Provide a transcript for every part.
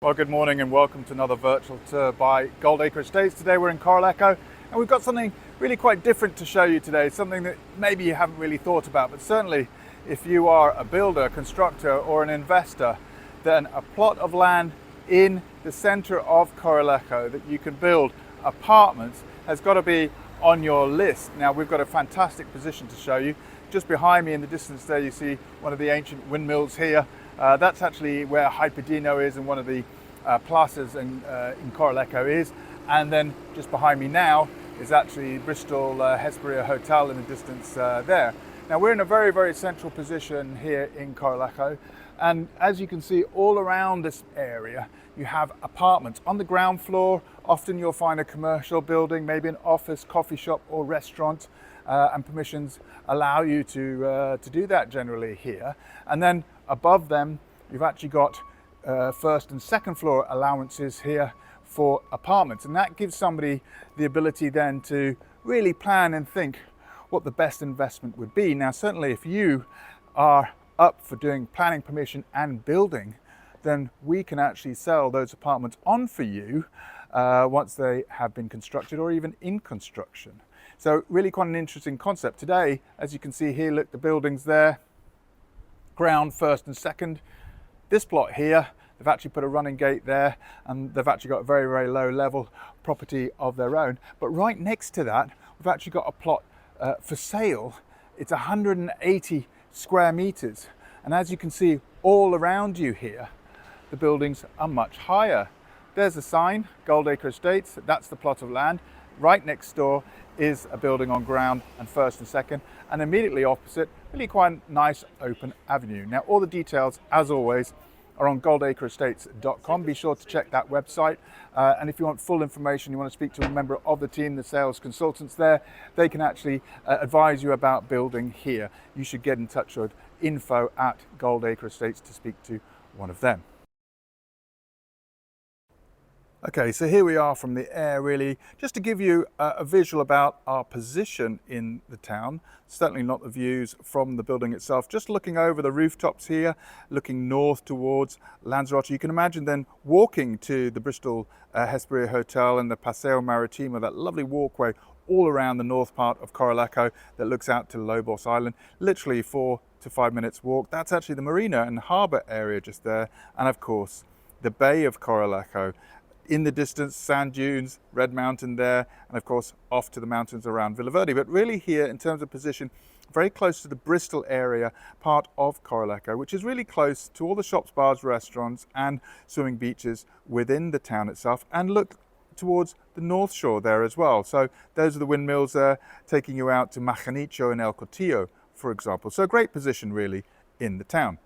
Well, good morning and welcome to another virtual tour by Goldacre Estates. Today we're in CORRALEJO and we've got something really quite different to show you today, something that maybe you haven't really thought about, but certainly if you are a builder, constructor or an investor, then a plot of land in the center of CORRALEJO that you can build apartments has got to be on your list. Now we've got a fantastic position to show you. Just behind me in the distance there you see one of the ancient windmills here. That's actually where Hyperdino is and one of the plazas in CORRALEJO is. And then just behind me now is actually Bristol Hesperia Hotel in the distance there. Now we're in a very, very central position here in CORRALEJO. And as you can see all around this area, you have apartments. On the ground floor, often you'll find a commercial building, maybe an office, coffee shop or restaurant. And permissions allow you to do that generally here. And then above them, you've actually got first and second floor allowances here for apartments. And that gives somebody the ability then to really plan and think what the best investment would be. Now, certainly if you are up for doing planning permission and building, then we can actually sell those apartments on for you once they have been constructed or even in construction. So really quite an interesting concept. Today, as you can see here, look, the buildings there, ground, first and second. This plot here, they've actually put a running gate there and they've actually got a very, very low level property of their own. But right next to that, we've actually got a plot for sale. It's 180 square meters. And as you can see all around you here, the buildings are much higher. There's a sign, Goldacre Estates, that's the plot of land. Right next door is a building on ground and first and second, and immediately opposite, really quite a nice open avenue. Now, all the details, as always, are on goldacreestates.com. Be sure to check that website. And if you want full information, you want to speak to a member of the team, the sales consultants there, they can actually advise you about building here. You should get in touch with info@Goldacre Estates to speak to one of them. Okay, so here we are from the air, really, just to give you a visual about our position in the town. Certainly not the views from the building itself, just looking over the rooftops here, looking north towards Lanzarote. You can imagine then walking to the Bristol Hesperia Hotel and the Paseo Maritimo, that lovely walkway all around the north part of CORRALEJO that looks out to Lobos Island, literally 4 to 5 minutes walk. That's actually the marina and harbour area just there, and of course the Bay of CORRALEJO. In the distance, sand dunes, Red Mountain there, and of course off to the mountains around Villaverde. But really here, in terms of position, very close to the Bristol area part of CORRALEJO, which is really close to all the shops, bars, restaurants and swimming beaches within the town itself, and look towards the North Shore there as well. So those are the windmills there, taking you out to Majanicho and El Cotillo, for example. So a great position really in the town.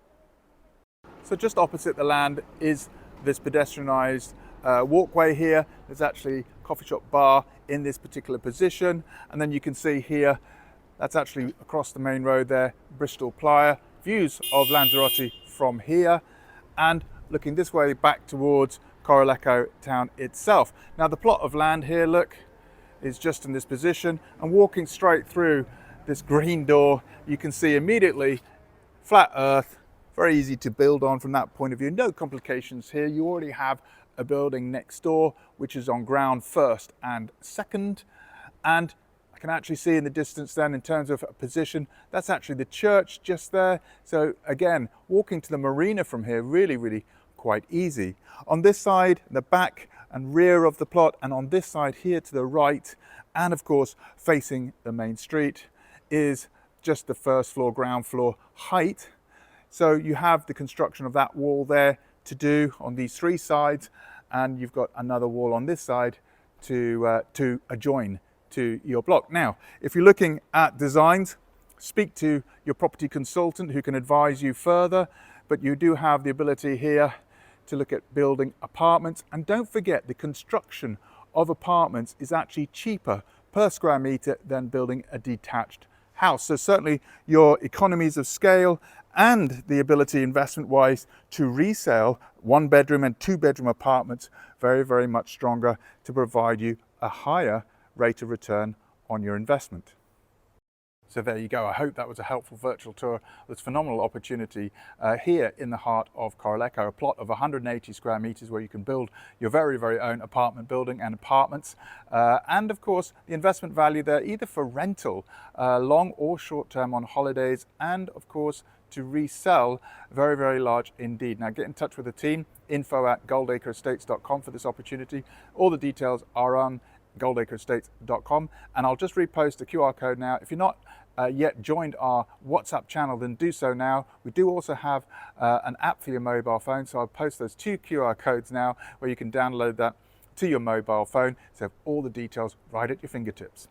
So just opposite the land is this pedestrianised walkway here. There's actually a coffee shop bar in this particular position, and then you can see here that's actually across the main road there, Bristol Playa, views of Lanzarote from here, and looking this way back towards CORRALEJO town itself. Now the plot of land here, look, is just in this position, and walking straight through this green door you can see immediately flat earth, very easy to build on from that point of view. No complications here. You already have a building next door which is on ground first and second, and I can actually see in the distance then, in terms of position, that's actually the church just there. So again, walking to the marina from here, really quite easy. On this side, the back and rear of the plot, and on this side here to the right, and of course facing the main street, is just the first floor, ground floor height. So you have the construction of that wall there to do on these three sides, and you've got another wall on this side to adjoin to your block. Now, if you're looking at designs, speak to your property consultant who can advise you further, but you do have the ability here to look at building apartments. And don't forget, the construction of apartments is actually cheaper per square meter than building a detached house. So certainly your economies of scale and the ability investment-wise to resell 1-bedroom and 2-bedroom apartments very much stronger to provide you a higher rate of return on your investment. So there you go. I hope that was a helpful virtual tour of this phenomenal opportunity here in the heart of Corralejo, a plot of 180 square meters where you can build your very own apartment building and apartments. And of course, the investment value there, either for rental, long or short term on holidays, and of course, to resell, very large indeed. Now get in touch with the team, info@goldacreestates.com for this opportunity. All the details are on goldacreestates.com, and I'll just repost a QR code now. If you're not yet joined our WhatsApp channel, then do so now. We do also have an app for your mobile phone, so I'll post those 2 QR codes now where you can download that to your mobile phone, so have all the details right at your fingertips.